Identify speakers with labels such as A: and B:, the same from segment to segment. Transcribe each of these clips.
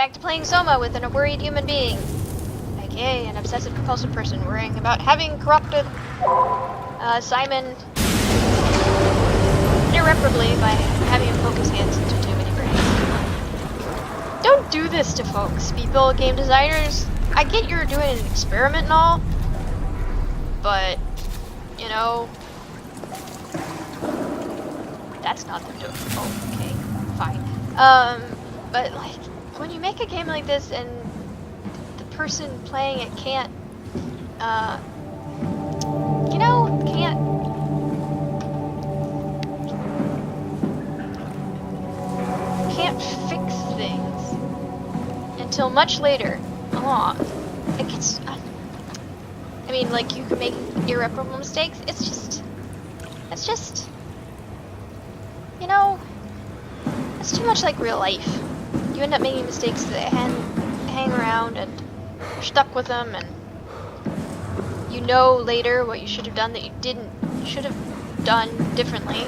A: back to playing SOMA with a worried human being, aka an obsessive-compulsive person worrying about having corrupted Simon irreparably by having him poke his hands into too many brains. Don't do this to folks, people, game designers. I get you're doing an experiment and all, but, you know, that's not the joke. Oh, okay, fine. But like, when you make a game like this and the person playing it can't, you know, can't fix things until much later along, it gets, I mean, like, you can make irreparable mistakes. It's just, you know, it's too much like real life. You end up making mistakes that hang around and you're stuck with them, and you know later what you should have done that you should have done differently,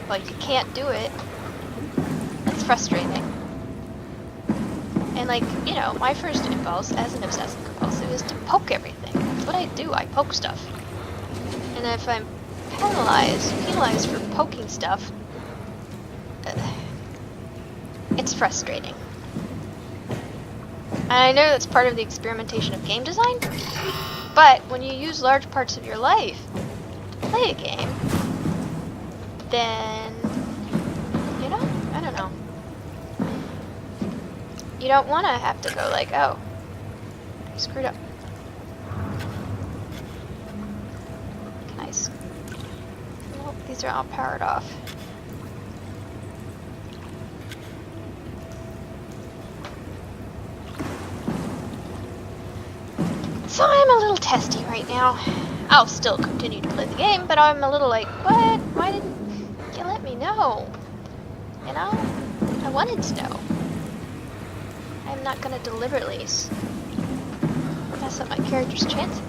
A: but you can't do it. That's frustrating. And like, you know, my first impulse as an obsessive compulsive is to poke everything. That's what I do. I poke stuff. And if I'm penalized for poking stuff, it's frustrating. And I know that's part of the experimentation of game design, but when you use large parts of your life to play a game, then, you know, I don't know. You don't want to have to go like, oh, I screwed up. Nice. Nope, these are all powered off. So I'm a little testy right now. I'll still continue to play the game, but I'm a little like, what? Why didn't you let me know? You know? I wanted to know. I'm not gonna deliberately mess up my character's chances.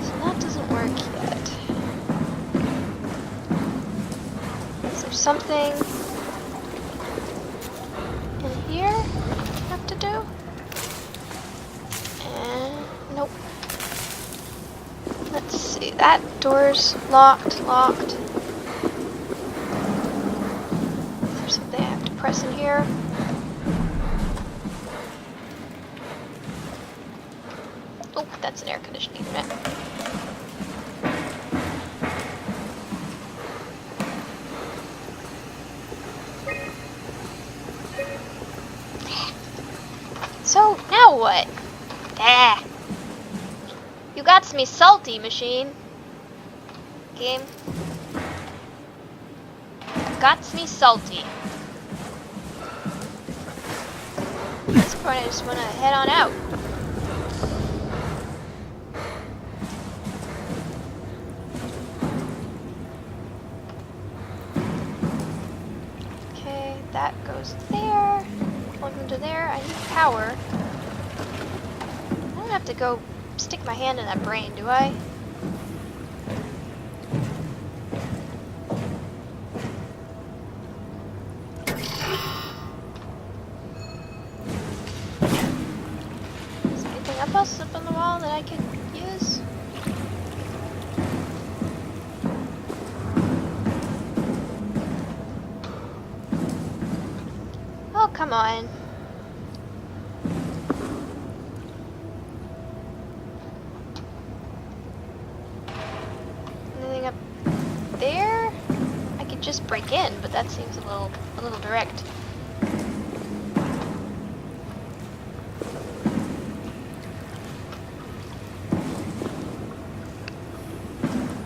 A: So that doesn't work yet. Is there something in here I have to do? Nope. Let's see, that door's locked. Is there something I have to press in here? Oh, that's an air conditioning unit. So, now what? Ah! You got me salty, machine. Game. Got me salty. At this point, I just want to head on out. Okay, that goes there. Plug into there. I need power. I don't have to go stick my hand in that brain, do I? Is there anything else up on the wall that I could use? Oh, come on. There, I could just break in, but that seems a little direct.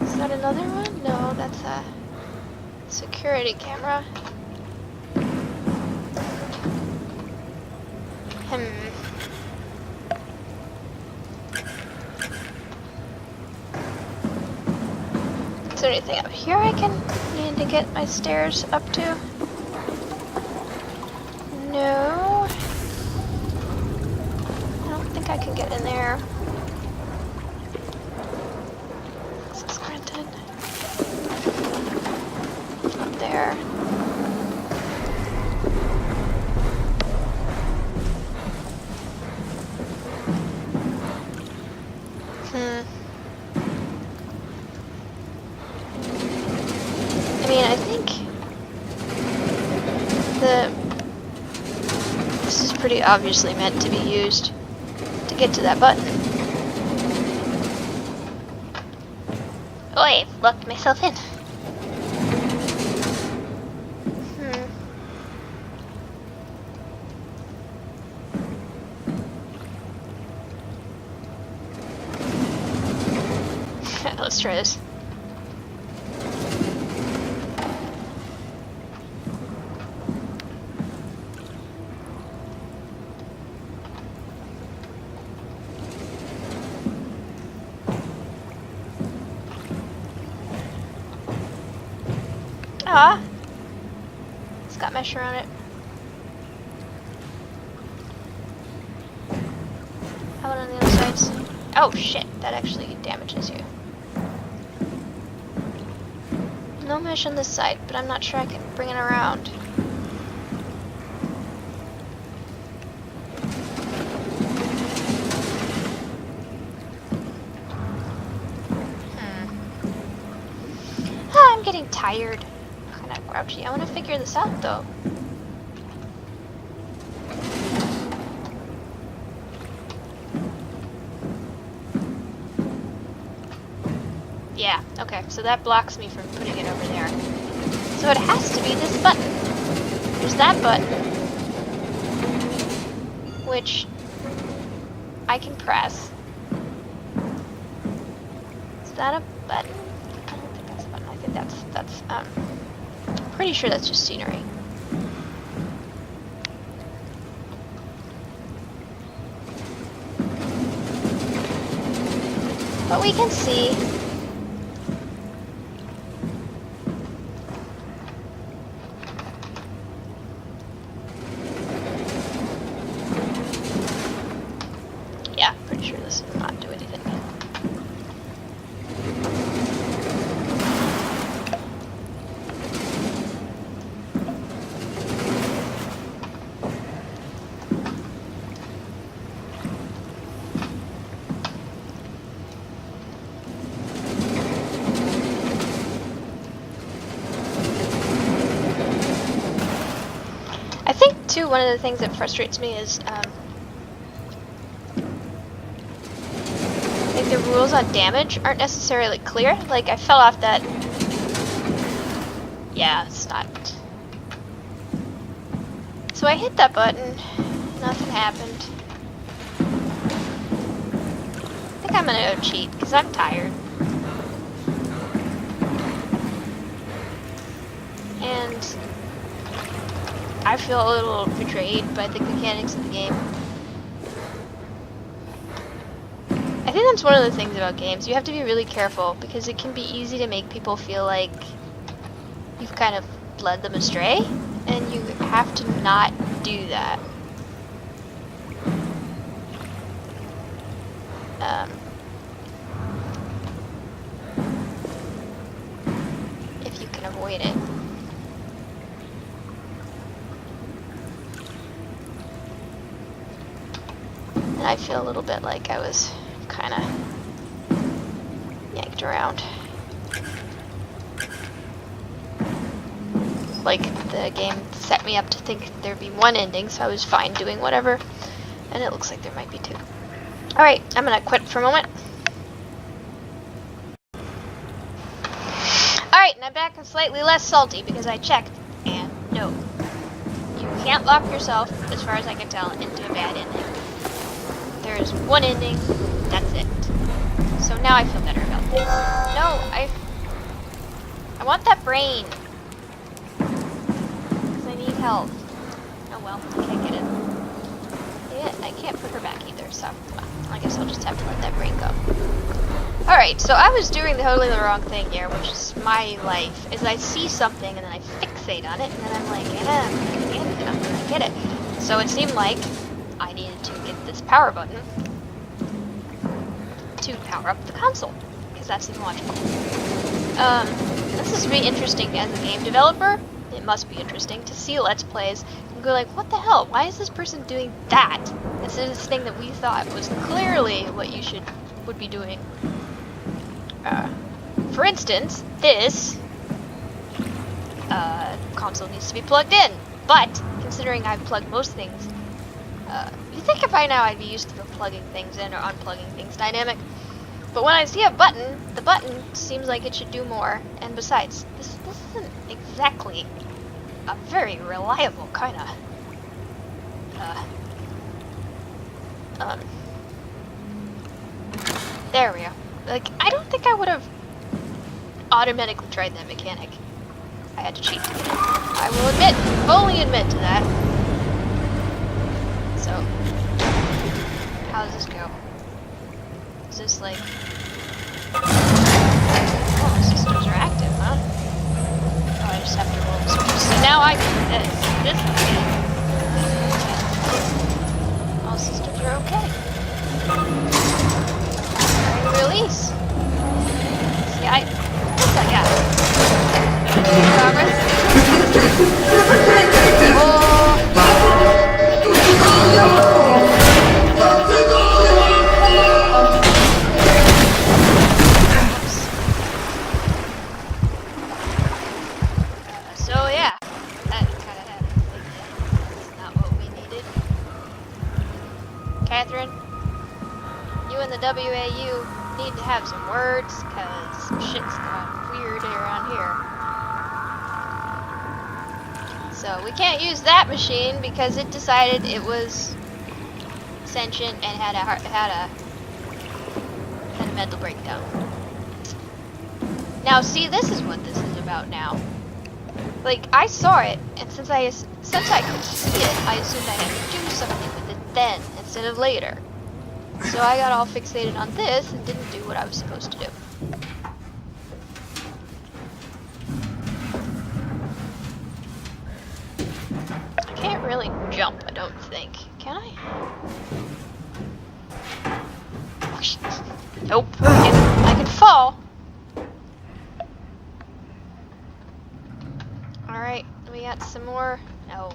A: Is that another one? No, that's a security camera. Is there anything up here I can need to get my stairs up to? No. I don't think I can get in there. This is granted. Up there. This is pretty obviously meant to be used to get to that button. Oh, I've locked myself in. Let's try this. Ah, it's got mesh around it. How about on the other sides? Oh shit, that actually damages you. No mesh on this side, but I'm not sure I can bring it around. I'm getting tired. Kind of grouchy. I want to figure this out though. Yeah, okay, so that blocks me from putting it over there. So it has to be this button. There's that button, which I can press. Is that a button? I don't think that's a button. I think that's pretty sure that's just scenery. But we can see. Yeah, pretty sure this will not do anything. I think too, one of the things that frustrates me is like the rules on damage aren't necessarily clear. Like I fell off that. Yeah, it's not. So I hit that button, nothing happened. I think I'm gonna go cheat because I'm tired. And I feel a little betrayed by the mechanics of the game. I think that's one of the things about games. You have to be really careful because it can be easy to make people feel like you've kind of led them astray, and you have to not do that. If you can avoid it. And I feel a little bit like I was kind of yanked around. Like the game set me up to think there'd be one ending, so I was fine doing whatever, and it looks like there might be two. Alright, I'm gonna quit for a moment. Alright, and I'm back and slightly less salty because I checked, and no. You can't lock yourself, as far as I can tell, into a bad ending. There is one ending, that's it. So now I feel better about this. No, I want that brain. Because I need health. Oh well, I can't get it. Yeah, I can't put her back either, so well, I guess I'll just have to let that brain go. Alright, so I was doing totally the wrong thing here, which is my life, is I see something and then I fixate on it, and then I'm like, and I'm gonna get it. So it seemed like I needed to get this power button to power up the console, because that seemed logical. This is really interesting as a game developer. It must be interesting to see Let's Plays and go like, what the hell? Why is this person doing that? This is this thing that we thought was clearly what you would be doing. For instance, this console needs to be plugged in. But considering I've plugged most things, you think if by now I'd be used to the plugging things in or unplugging things dynamic. But when I see a button, the button seems like it should do more. And besides, this isn't exactly a very reliable kind of there we go. Like, I don't think I would have automatically tried that mechanic. I had to cheat to get it. I will admit, fully admit to that. So, how does this go? Is this like... Oh, the systems are active, huh? Oh, I just have to roll the switches. So now I can do this. This is good. All systems are okay. Release. See, what's that got? Progress. So yeah, that kind of happened. That's not what we needed. Catherine, you and the WAU need to have some words, cause some shit's gone weird around here. So we can't use that machine because it decided it was sentient and had a mental breakdown. Now see, this is what this is about now. Like, I saw it, and since I could see it, I assumed I had to do something with it then instead of later. So I got all fixated on this and didn't do what I was supposed to do. I can't really jump, I don't think. Can I? Nope. I can fall. Alright, we got some more. No.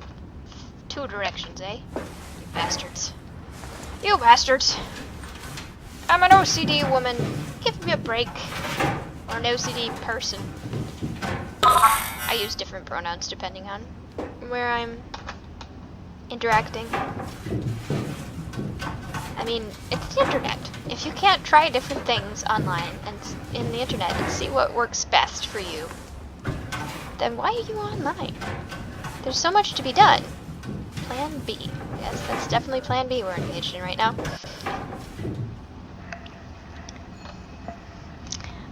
A: 2 directions, eh? You bastards. You bastards! I'm an OCD woman. Give me a break. Or an OCD person. I use different pronouns depending on where I'm interacting. I mean, it's the internet. If you can't try different things online and in the internet and see what works best for you, then why are you online? There's so much to be done. Plan B. Yes, that's definitely Plan B we're engaged in right now.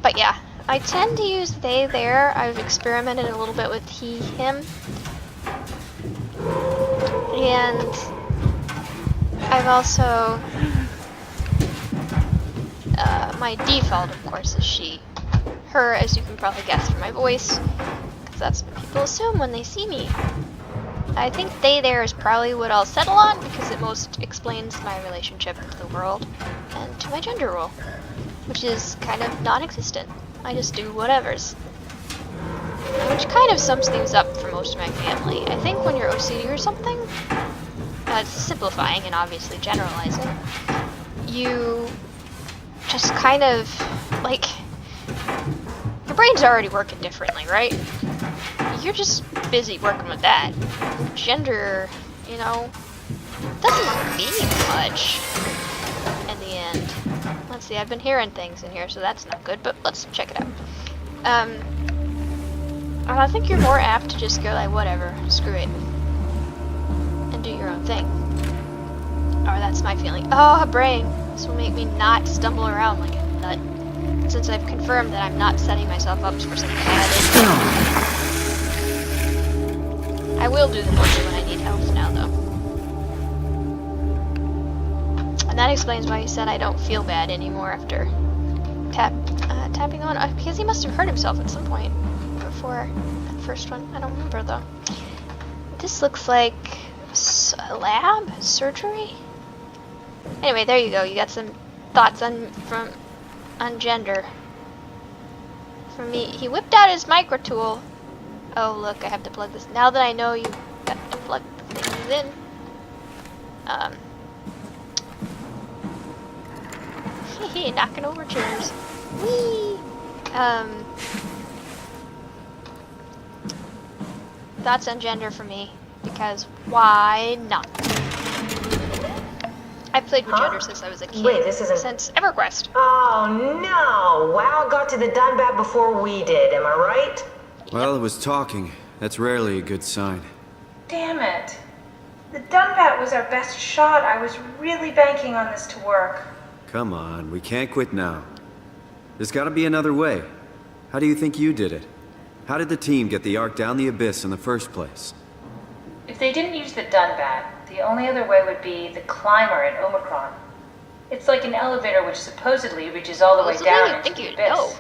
A: But yeah, I tend to use they, there. I've experimented a little bit with he, him. And I've also... my default, of course, is she. Her, as you can probably guess from my voice, because that's what people assume when they see me. I think they, there is probably what I'll settle on because it most explains my relationship to the world and to my gender role, which is kind of non-existent. I just do whatevers. Which kind of sums things up for most of my family. I think when you're OCD or something, it's simplifying and obviously generalizing, you just kind of, like, your brain's already working differently, right? You're just busy working with that. Gender, you know, doesn't mean much in the end. Let's see, I've been hearing things in here, so that's not good, but let's check it out. I think you're more apt to just go like, whatever, screw it, and do your own thing. Or that's my feeling. Oh, brain. This will make me not stumble around like a nut, since I've confirmed that I'm not setting myself up for some bad ending. I will do the motion when I need help now, though. And that explains why he said I don't feel bad anymore after tapping on, because he must have hurt himself at some point before that first one. I don't remember, though. This looks like a lab? Surgery? Anyway, there you go. You got some thoughts on gender. For me, he whipped out his micro tool. Oh, look, I have to plug this. Now that I know you got to plug the things in. Hehe, knocking over chairs. Whee! Thoughts on gender for me. Because why not? I've played with Jetter since I was a kid.
B: Wait, this isn't...
A: Since EverQuest.
B: Oh no! WoW got to the DUNBAT before we did, am I right?
C: Well, it was talking. That's rarely a good sign.
D: Damn it. The DUNBAT was our best shot. I was really banking on this to work.
C: Come on, we can't quit now. There's gotta be another way. How do you think you did it? How did the team get the Ark down the abyss in the first place?
D: If they didn't use the DUNBAT, the only other way would be the climber at Omicron. It's like an elevator which supposedly reaches all the way down into the abyss.
A: No.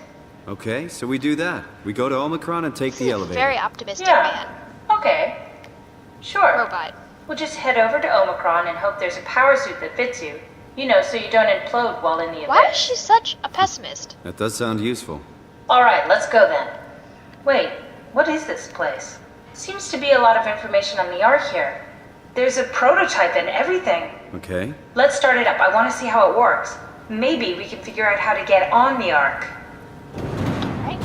C: Okay, so we do that. We go to Omicron and take the elevator.
A: Very optimistic
D: Yeah.
A: man.
D: Okay. Sure.
A: Robot.
D: We'll just head over to Omicron and hope there's a power suit that fits you. You know, so you don't implode while in the abyss.
A: Why is she such a pessimist?
C: That does sound useful.
D: Alright, let's go then. Wait, what is this place? Seems to be a lot of information on the Ark here. There's a prototype and everything.
C: Okay.
D: Let's start it up. I want to see how it works. Maybe we can figure out how to get on the Ark.
A: Right?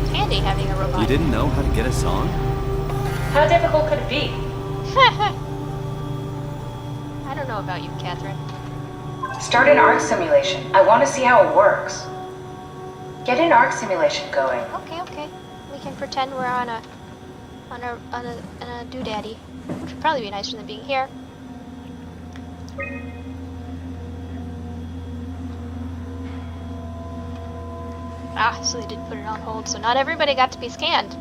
A: It's handy having a robot.
C: You didn't know how to get us on?
D: How difficult could it be?
A: I don't know about you, Catherine.
D: Start an Ark simulation. I want to see how it works. Get an Ark simulation going.
A: Okay. We can pretend we're on a doodaddy, which would probably be nicer than being here. Ah, so they did put it on hold, so not everybody got to be scanned.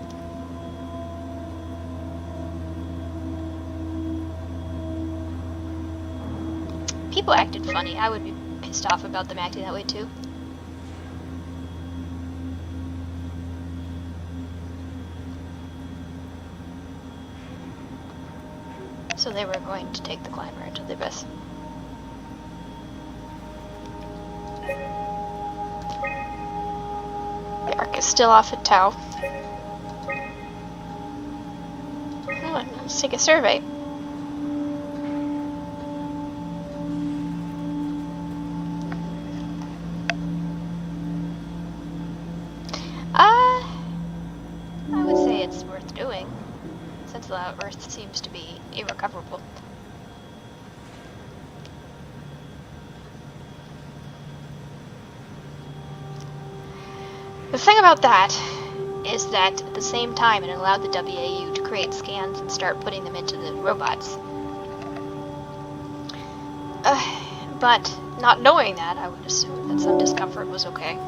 A: People acted funny. I would be pissed off about them acting that way too. So they were going to take the climber into the abyss. The Ark is still off at Tau. Let's take a survey. I would say it's worth doing, since the Earth seems to be irrecoverable. The thing about that is that at the same time it allowed the WAU to create scans and start putting them into the robots. But not knowing that, I would assume that some discomfort was okay.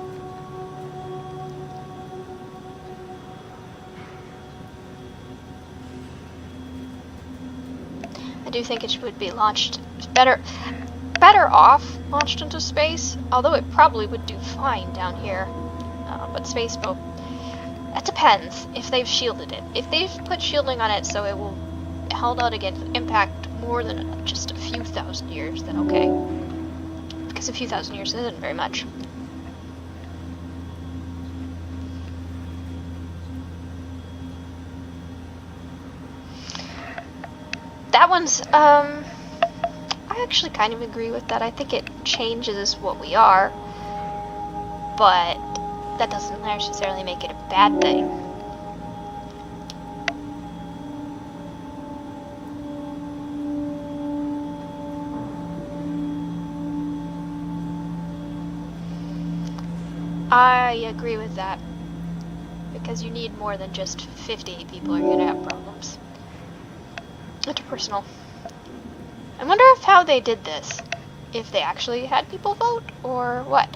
A: I do think it would be launched better off launched into space, although it probably would do fine down here. But space boat, that depends if they've shielded it. If they've put shielding on it so it will hold out against impact more than just a few thousand years, then okay. Because a few thousand years isn't very much. That one's, I actually kind of agree with that. I think it changes what we are, but that doesn't necessarily make it a bad thing. I agree with that, because you need more than just 50 people are going to have problems. Interpersonal. I wonder if how they did this, if they actually had people vote, or what.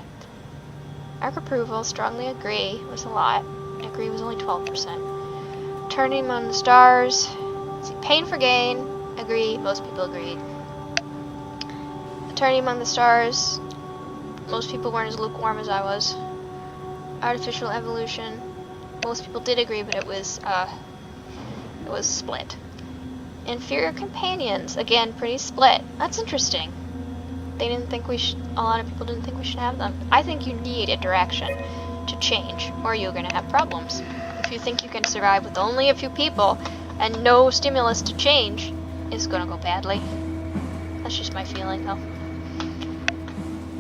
A: Arc approval, strongly agree, was a lot. Agree was only 12%. Turning on the stars, let's see, pain for gain, agree, most people agreed. Turning among the stars, most people weren't as lukewarm as I was. Artificial evolution, most people did agree, but it was split. Inferior companions, again, pretty split. That's interesting. They didn't think we should, a lot of people didn't think we should have them. I think you need interaction to change, or you're gonna have problems. If you think you can survive with only a few people, and no stimulus to change, it's gonna go badly. That's just my feeling, though.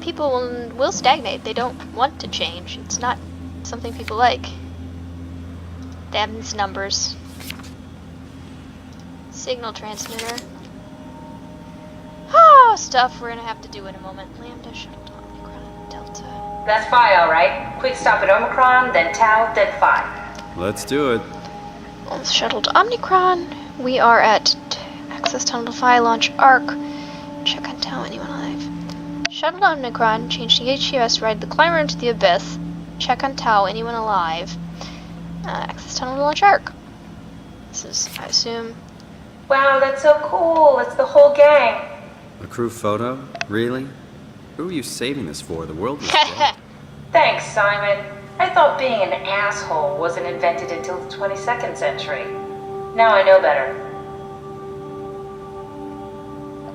A: People will stagnate. They don't want to change. It's not something people like. They have these numbers. Signal transmitter. Oh, stuff we're gonna have to do in a moment. Lambda, shuttle, Omicron, Delta.
D: That's Phi, all right. Quick stop at Omicron, then Tau, then Phi.
C: Let's do it.
A: Shuttle to Omicron. We are at access tunnel to Phi, launch arc. Check on Tau, anyone alive. Shuttle to Omicron, change to HUS, ride the climber into the abyss. Check on Tau, anyone alive. Access tunnel to launch arc. This is, I assume.
D: Wow, that's so cool. It's the whole gang.
C: A crew photo? Really? Who are you saving this for? The world was dead.
D: Thanks, Simon. I thought being an asshole wasn't invented until the 22nd century. Now I know better.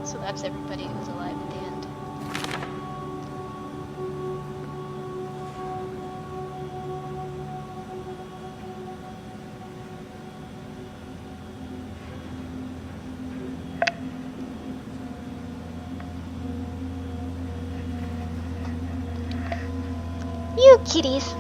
A: So that's everybody who's alive at the end. You kitties.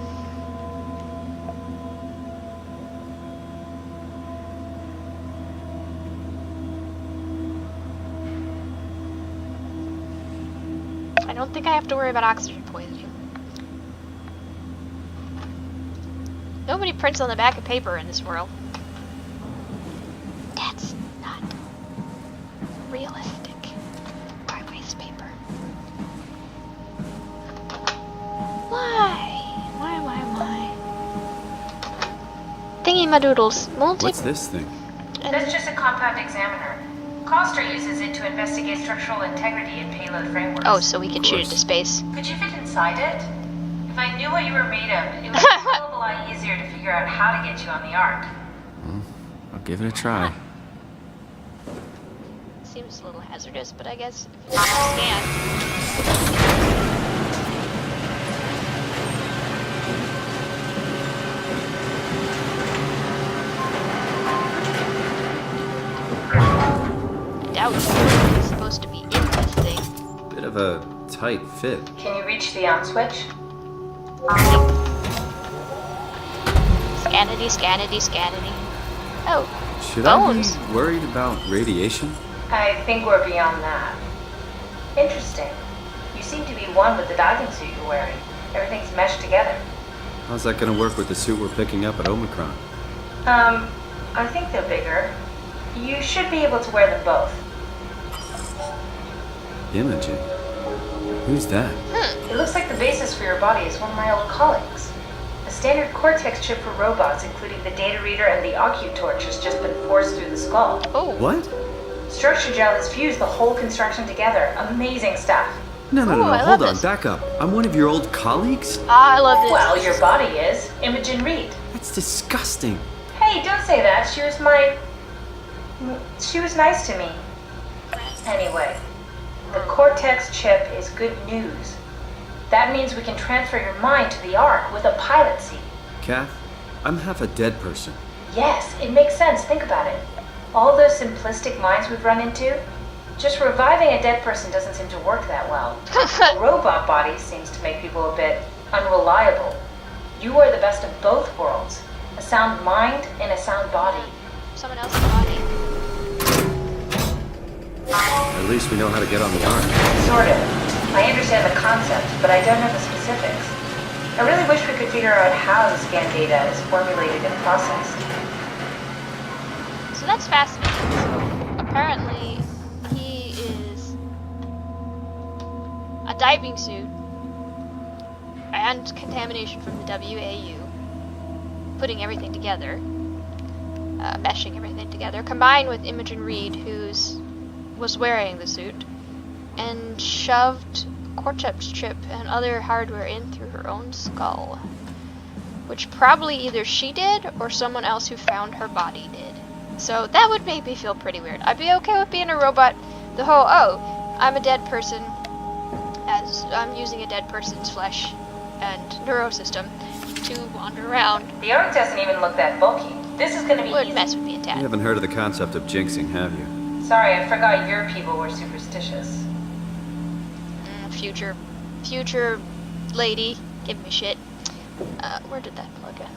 A: I don't think I have to worry about oxygen poisoning. Nobody prints on the back of paper in this world. That's not realistic. Why waste paper? Why? Why? Thingy-my-doodles.
C: What's this thing?
D: That's just a compound examiner. Coster uses it to investigate structural integrity in payload frameworks.
A: Oh, so we can shoot into space.
D: Could you fit inside it? If I knew what you were made of, it would be a hell of a lot easier to figure out how to get you on the Ark.
C: Well, I'll give it a try.
A: Seems a little hazardous, but I guess if it's a scan. Doubt it's supposed to be in this thing.
C: Bit of a tight fit.
D: Can you reach the on switch?
A: Scannity. Oh,
C: Should
A: bones.
C: I be worried about radiation?
D: I think we're beyond that. Interesting. You seem to be one with the diving suit you're wearing. Everything's meshed together.
C: How's that gonna work with the suit we're picking up at Omicron?
D: I think they're bigger. You should be able to wear them both.
C: Imaging? Who's that?
D: It looks like the basis for your body is one of my old colleagues. A standard Cortex chip for robots, including the data reader and the OcuTorch, has just been forced through the skull.
A: Oh.
C: What?
D: Structure gel has fused the whole construction together. Amazing stuff.
C: No,
A: Ooh, I
C: hold
A: love
C: on,
A: this.
C: back up. I'm one of your old colleagues?
A: Ah, I love this.
D: Well, your body is. Imogen Reed.
C: That's disgusting.
D: Hey, don't say that. She was nice to me. Anyway, the Cortex chip is good news. That means we can transfer your mind to the Ark with a pilot seat.
C: Kath, I'm half a dead person.
D: Yes, it makes sense. Think about it. All those simplistic minds we've run into, just reviving a dead person doesn't seem to work that well. A robot body seems to make people a bit unreliable. You are the best of both worlds. A sound mind and a sound body.
A: Someone else's body.
C: At least we know how to get on the Ark.
D: Sort of. I understand the concept, but I don't know the specifics. I really wish we could figure out how the scan data is formulated and processed.
A: So that's fascinating. So apparently, he is a diving suit and contamination from the WAU, putting everything together, meshing everything together, combined with Imogen Reed, was wearing the suit, and shoved Cortex chip and other hardware in through her own skull, which probably either she did or someone else who found her body did. So that would make me feel pretty weird. I'd be okay with being a robot. The whole, oh, I'm a dead person, as I'm using a dead person's flesh and neurosystem to wander around.
D: The Ark doesn't even look that bulky. This is going to be
A: Would
D: easy.
A: mess with me a
C: You
A: tad.
C: haven't heard of the concept of jinxing, have you?
D: Sorry, I forgot your people were superstitious.
A: Future lady, give me shit. Where did that plug in?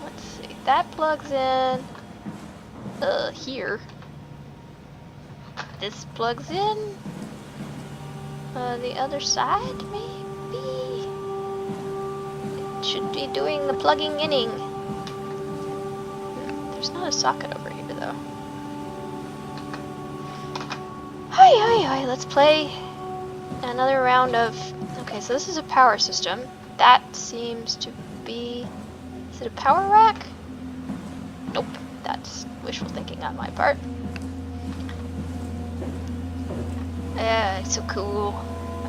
A: Let's see. That plugs in here. this plugs in. The other side, maybe? It should be doing the plugging inning. There's not a socket over here, though. Hi, hi, hi. Let's play another round of... Okay, so this is a power system. That seems to be... Is it a power rack? Nope. That's wishful thinking on my part. It's so cool.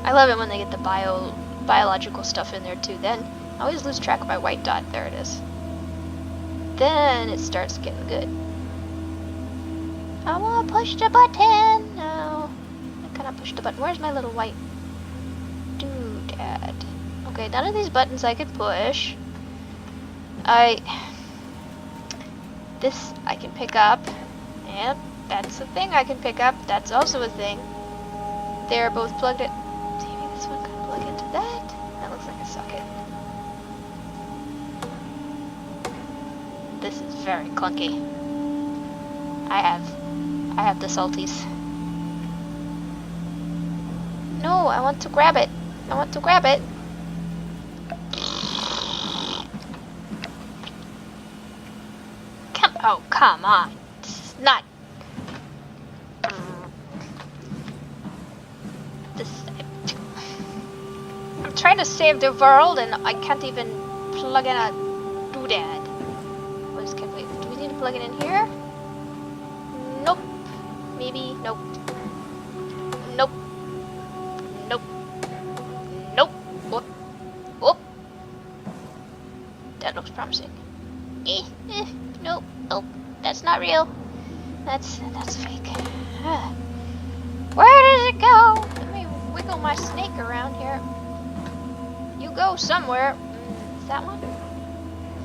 A: I love it when they get the biological stuff in there too. Then I always lose track of my white dot. There it is. Then it starts getting good. I wanna push the button. No, I cannot push the button. Where's my little white doodad? Okay, none of these buttons I can push. This I can pick up. Yep, that's a thing I can pick up. That's also a thing. They're both plugged in. Maybe this one can plug into that. That looks like a socket. This is very clunky. I have the salties. No, I want to grab it. I want to grab it. Oh, come on. This is not... I'm trying to save the world and I can't even plug in a doodad. Do we need to plug it in here? Nope. Maybe. Nope. Nope. Nope. Nope. Whoop. Whoop. That looks promising. Nope. Nope. That's not real. That's fake. Where does it go? Let me wiggle my snake around here. You go somewhere. Is that one?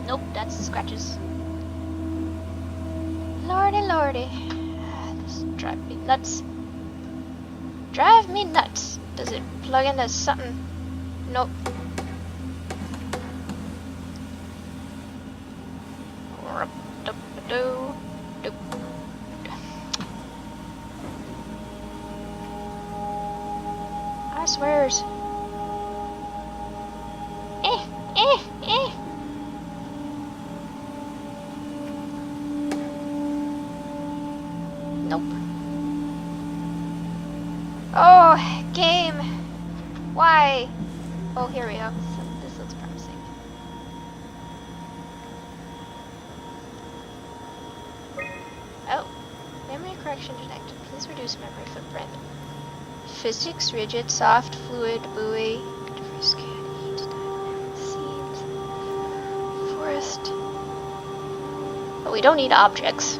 A: Nope, that's scratches. Lordy, lordy. This drive me nuts. Drive me nuts. Does it plug into something? Nope. I swears. Nope. Oh, game. Why? Oh, here we go. This looks promising. Oh, memory correction detected. Please reduce memory footprint. Physics, rigid, soft, fluid, buoy, scan, heat, seams, forest. But we don't need objects.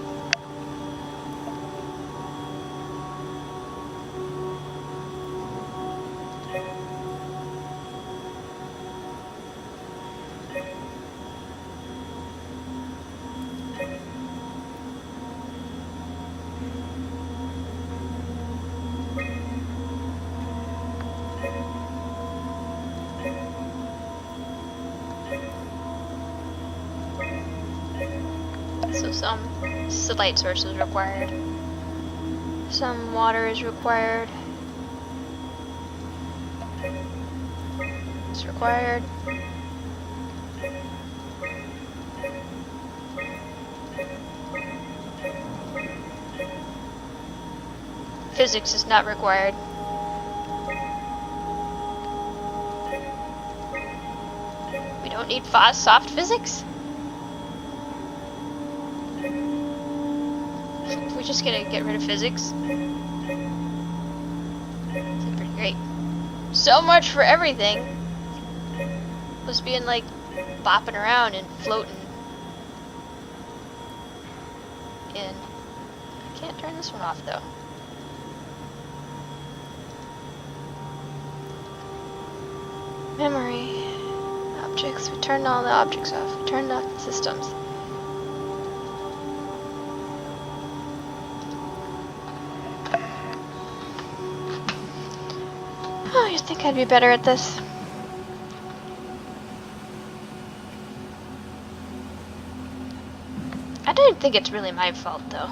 A: So some light source is required. Some water is required. It's required. Physics is not required. We don't need soft physics? We're just gonna get rid of physics. That's pretty great. So much for everything. Was being like bopping around and floating in. I can't turn this one off though. Memory. Objects. We turned all the objects off. We turned off the systems. Oh, you'd think I'd be better at this. I don't think it's really my fault, though.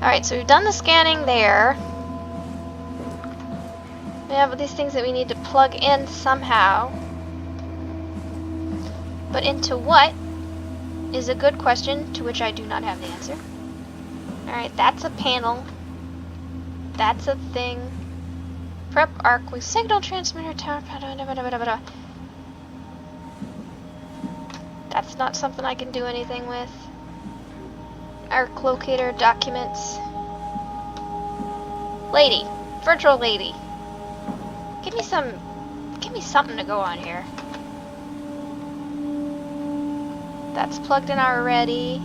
A: Alright, so we've done the scanning there. We have these things that we need to plug in somehow. But into what is a good question to which I do not have the answer. Alright, that's a panel. That's a thing. Prep arc with signal transmitter tower. That's not something I can do anything with. Arc locator documents. Lady. Virtual lady. Give me something to go on here. That's plugged in already.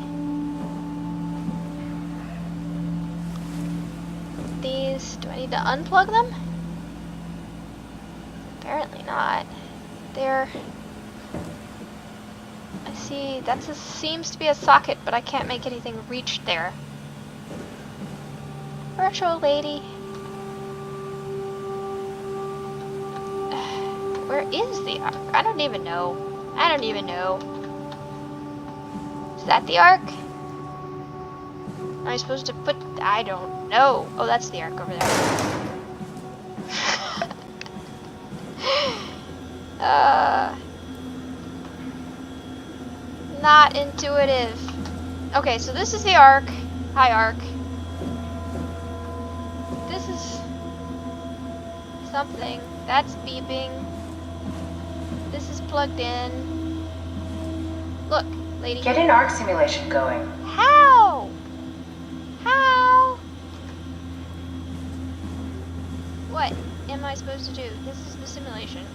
A: These, do I need to unplug them? Apparently not. They're... I see, seems to be a socket, but I can't make anything reach there. Virtual lady. Where is the arc? I don't even know. I don't even know. Is that the arc? Am I supposed to put... I don't know. Oh, that's the arc over there. Not intuitive. Okay, so this is the arc. Hi, arc. This is something. That's beeping. This is plugged in. Look, lady.
D: Get an arc simulation going.
A: How? How? What am I supposed to do? This is the simulation.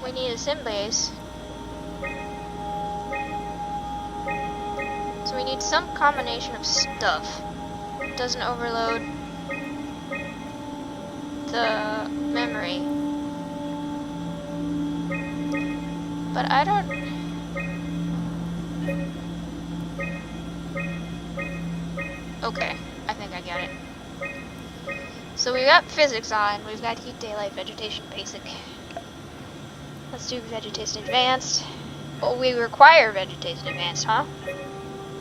A: We need a sim base. So we need some combination of stuff. It doesn't overload the memory. But I don't... Okay, I think I get it. So we got physics on, we've got heat, daylight, vegetation, basic. Let's do vegetation advanced. Oh, we require vegetation advanced, huh?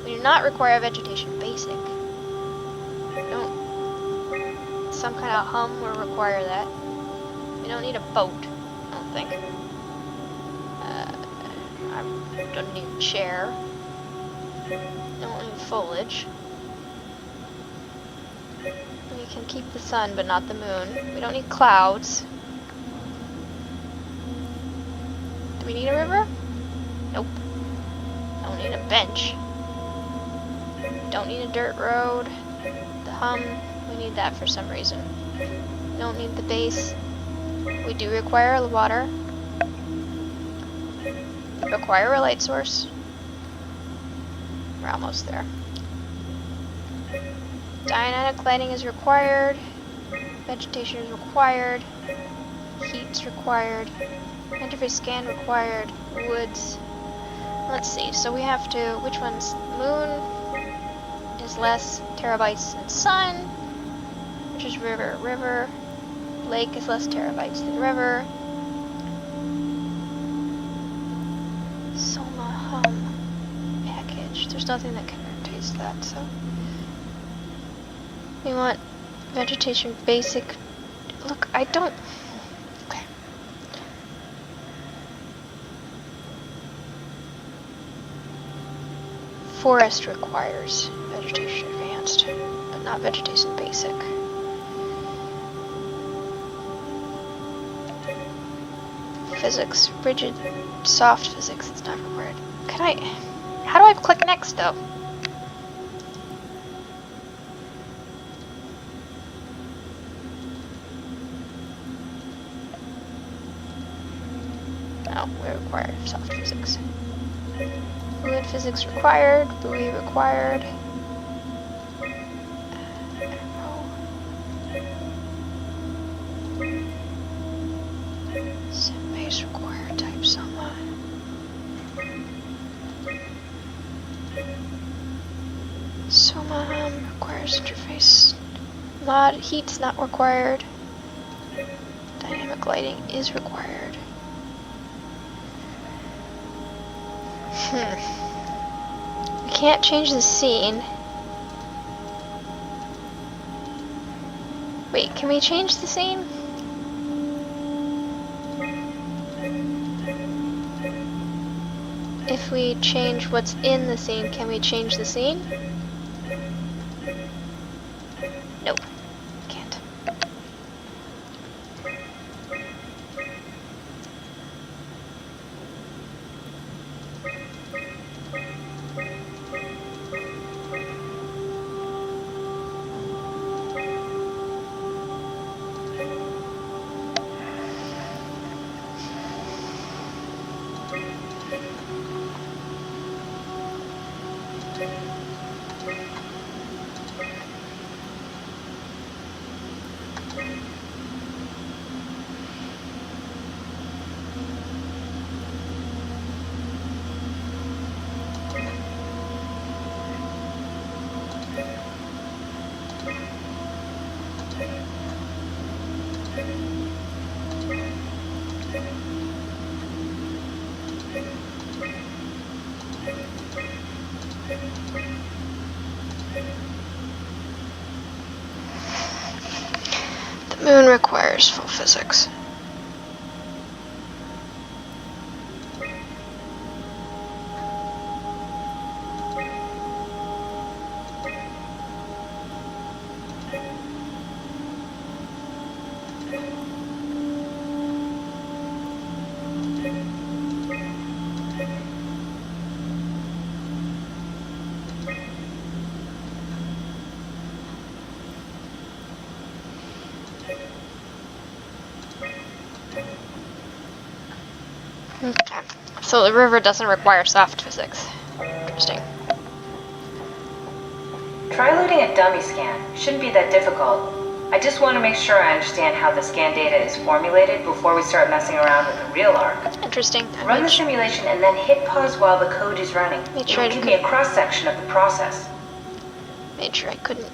A: We do not require vegetation basic. Don't. Some kind of hum will require that. We don't need a boat, I don't think. I don't need a chair. Don't need foliage. We can keep the sun, but not the moon. We don't need clouds. Do we need a river? Nope. Don't need a bench. Don't need a dirt road. The hum, we need that for some reason. Don't need the base. We do require the water. Require a light source. We're almost there. Dynamic lighting is required. Vegetation is required. Heat's required. Interface scan required. Woods. Let's see. So we have to. Which one's moon is less terabytes than sun, which is river. River. Lake is less terabytes than river. SOMA hum package. There's nothing that can replace that. So we want vegetation basic. Look, I don't. Okay. Forest requires vegetation advanced, but not vegetation basic. Physics, rigid, soft physics, it's not required. Can I, how do I click next though? No, we require soft physics. Fluid physics required, buoy required. Sim base required, type SOMA. SOMA requires interface. Mod heat's not required. Dynamic lighting is required. We can't change the scene. Wait, can we change the scene? If we change what's in the scene, can we change the scene? Nope. Can't. The moon requires full physics. Okay. So the river doesn't require soft physics. Interesting.
D: Try loading a dummy scan. Shouldn't be that difficult. I just want to make sure I understand how the scan data is formulated before we start messing around with the real arc.
A: Interesting.
D: Run the simulation and then hit pause while the code is running. It'll give me a cross-section of the process.
A: Made sure I couldn't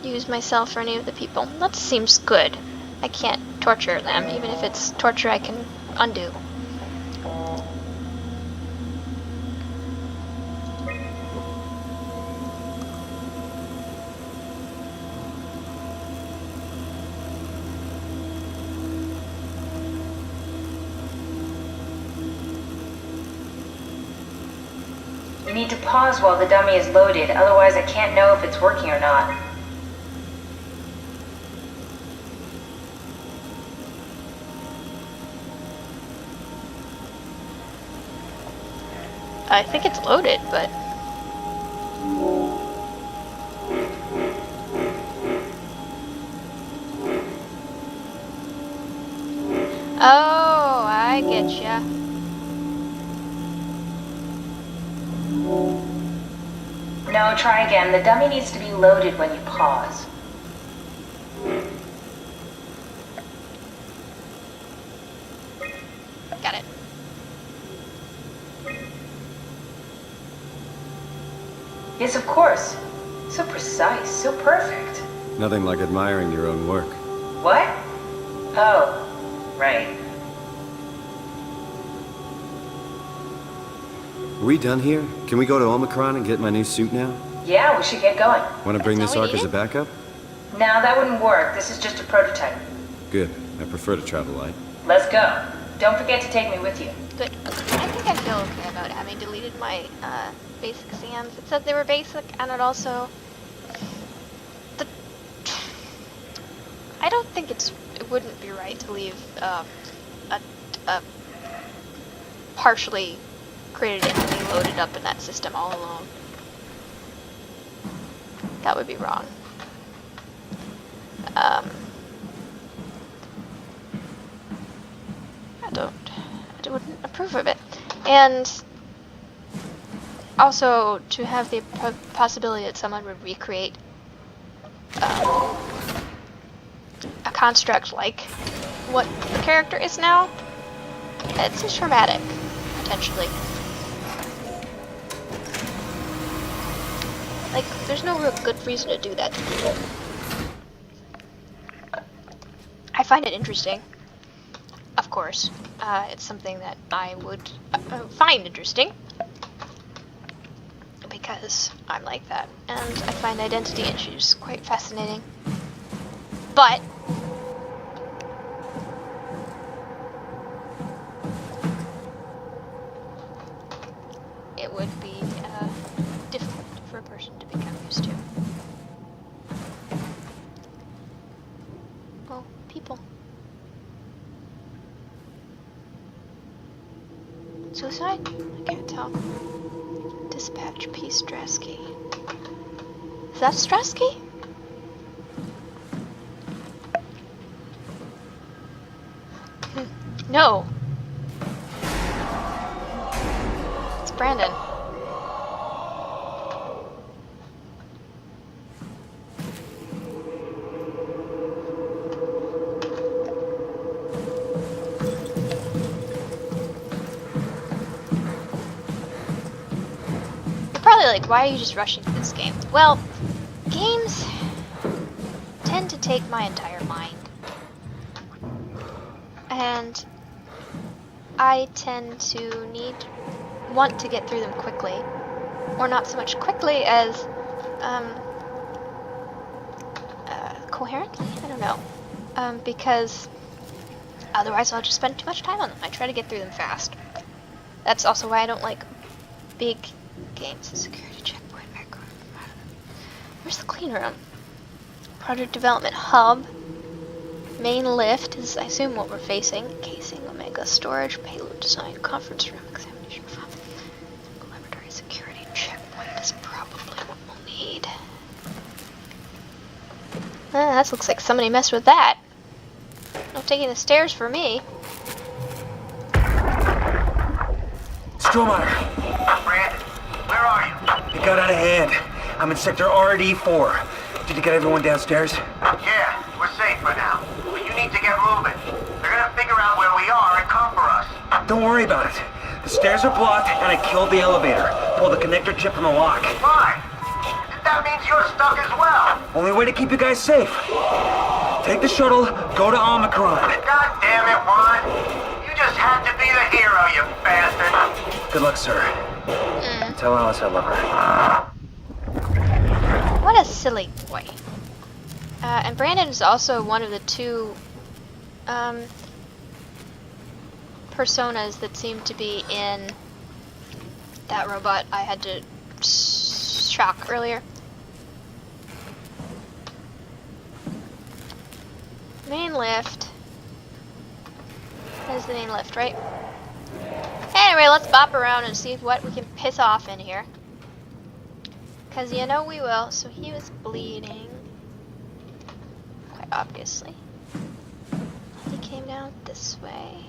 A: use myself or any of the people. That seems good. I can't torture them. Even if it's torture I can undo.
D: You need to pause while the dummy is loaded, otherwise I can't know if it's working or not.
A: I think it's loaded, but... Oh, I get ya.
D: No, try again. The dummy needs to be loaded when you pause.
A: Got it.
D: Yes, of course. So precise, so perfect.
C: Nothing like admiring your own work.
D: What? Oh, right.
C: Are we done here? Can we go to Omicron and get my new suit now?
D: Yeah, we should get going.
C: Want to bring
A: That's
C: this
A: all we
C: arc as a
A: needed?
C: backup?
D: No, that wouldn't work. This is just a prototype.
C: Good. I prefer to travel light.
D: Let's go. Don't forget to take me with you.
A: Good. I think I feel okay about having deleted my basic exams. It said they were basic, and it also... I don't think it wouldn't be right to leave a partially created enemy loaded up in that system all alone. That would be wrong. I wouldn't approve of it. And also to have the possibility that someone would recreate a construct like what the character is now, it's just traumatic, potentially. Like, there's no real good reason to do that to people. I find it interesting, of course. It's something that I would find interesting. because I'm like that, and I find identity issues quite fascinating. But it would be difficult for a person to become used to. Well, people. Suicide? I can't tell. Dispatch P. Strasky. Is that Strasky? No. It's Brandon. Probably like, why are you just rushing through this game? Well, games tend to take my entire mind. And I tend to want to get through them quickly. Or not so much quickly as, coherently? I don't know. Because otherwise I'll just spend too much time on them. I try to get through them fast. That's also why I don't like big games. Security checkpoint, background. Where's the clean room? Project development hub. Main lift is, I assume, what we're facing. Casing, Omega storage, payload design, conference room, examination farm. Laboratory security checkpoint is probably what we'll need. That looks like somebody messed with that. No taking the stairs for me.
E: Strohmeyer,
F: Brandon, where are you?
E: it got out of hand. I'm in sector RD4. Did you get everyone downstairs?
F: Yeah, we're safe for now. But you need to get moving. They're gonna figure out where we are and come for us.
E: Don't worry about it. The stairs are blocked, and I killed the elevator. Pulled the connector chip from the lock.
F: Fine. That means you're stuck as well.
E: Only way to keep you guys safe. Take the shuttle, go to Omicron.
F: God damn it, Juan. You just had to be the hero, you bastard.
E: Good luck, sir. Tell Alice I love her.
A: What a silly boy. And Brandon is also one of the two personas that seem to be in that robot I had to shock earlier. Main lift. That is the main lift, right? Anyway, let's bop around and see what we can piss off in here. Because you know we will. So he was bleeding. Quite obviously. He came down this way.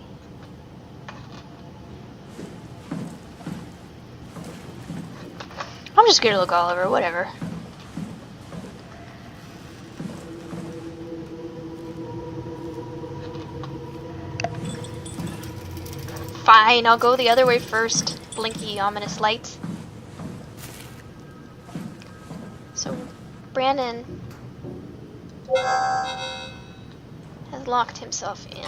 A: I'm just gonna look all over, whatever. Fine, I'll go the other way first. Blinky, ominous lights. So, Brandon has locked himself in.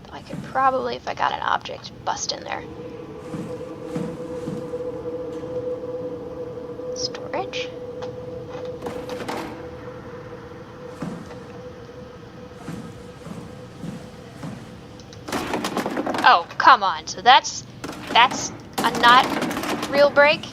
A: Though I could probably, if I got an object, bust in there. Storage? Oh, come on. So that's a not real break?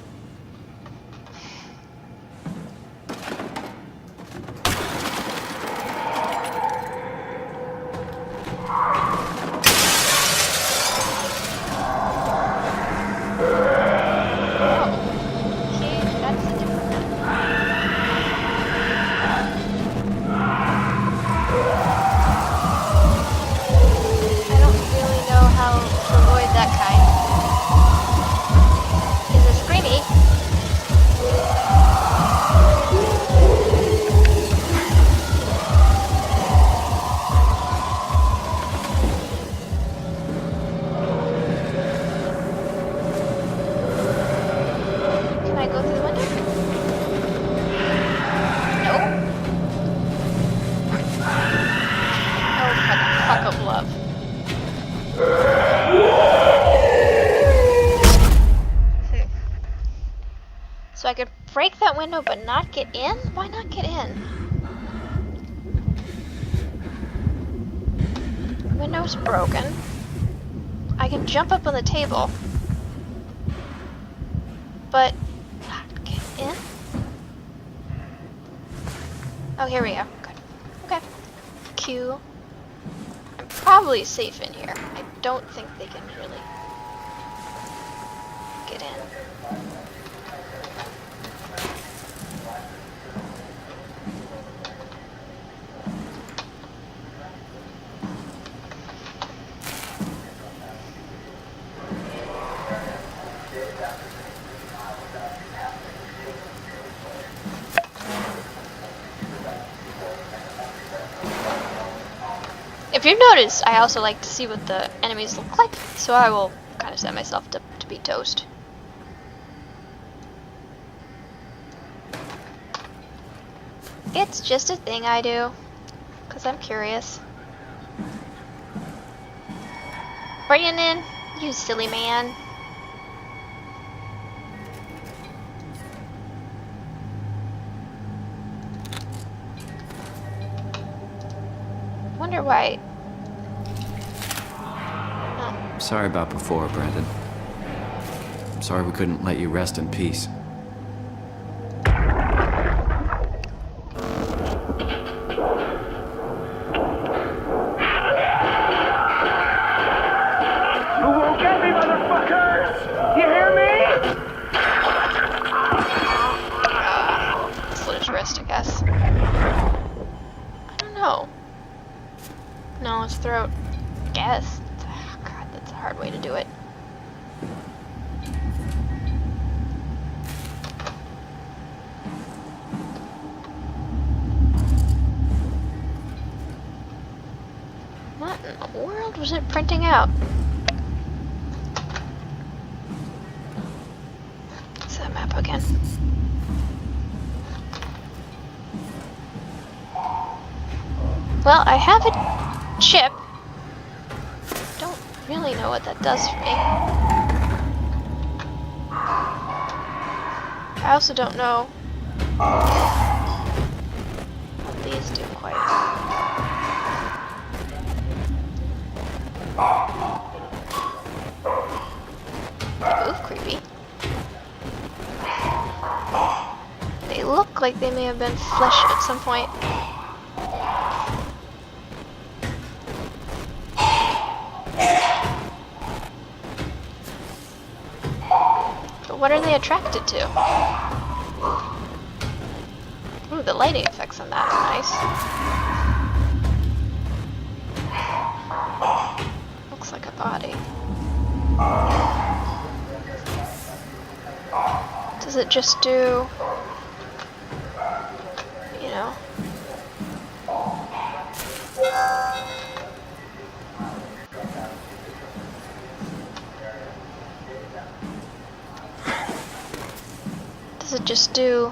A: Screamy. that window but not get in? Why not get in? Window's broken. I can jump up on the table. But not get in? Oh, here we go. Good. Okay. Q. I'm probably safe in here. I don't think they can really get in. If you've noticed, I also like to see what the enemies look like, so I will kind of set myself to be toast. It's just a thing I do, because I'm curious. Bring it in, you silly man. Wonder why.
C: Sorry about before, Brandon. I'm sorry we couldn't let you rest in peace.
A: Slit his wrist, I guess. I don't know. No, his throat. Guess. Oh, God, that's a hard way to do it. What in the world was it printing out? It's that map again. Well, I have a chip. Don't really know what that does for me. I also don't know what these do quite. Ooh, creepy. They look like they may have been flesh at some point. What are they attracted to? Ooh, the lighting effects on that are nice. Looks like a body. Does it just do, you know? Does it just do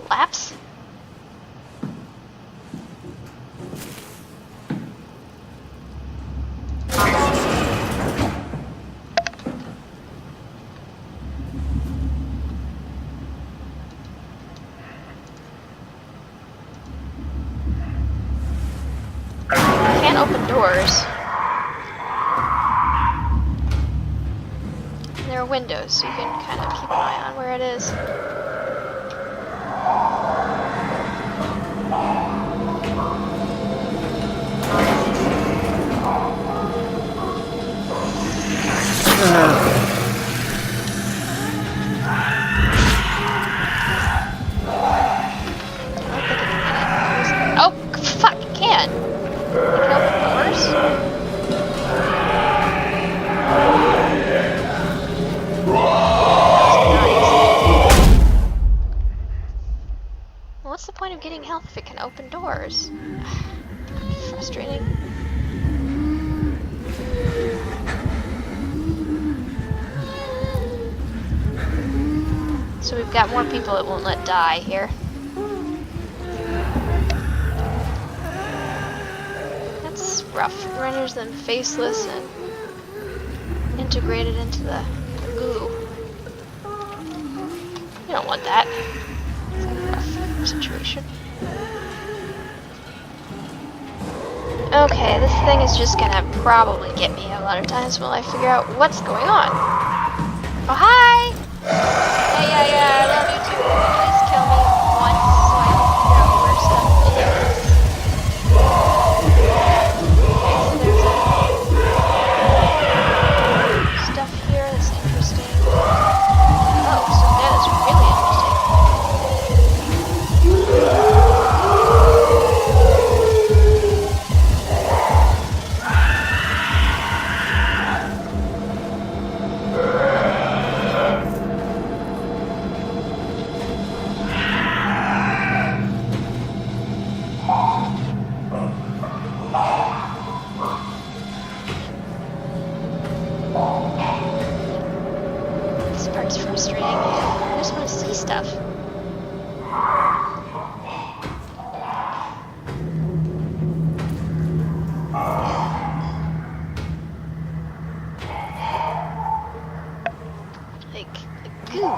A: laps? Can't open doors. There are windows, so you can kind of keep an eye on where it is. Oh, fuck, you can. You can open doors? What's the point of getting health if it can open doors? Frustrating. So we've got more people that won't let die here. That's rough. It renders them faceless and integrated into the goo. don't want that. It's a rough situation. Okay, this thing is just gonna probably get me a lot of times while I figure out what's going on. Oh, hi! Yeah, I love you too. Please kill me once so I can figure out where stuff is. Okay, so there's stuff here that's interesting. Oh, stuff there that's really interesting. This part's frustrating. I just want to see stuff. Like goo.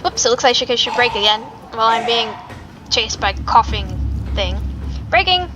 A: Whoops, it looks like I should break again while I'm being chased by coughing thing. Breaking!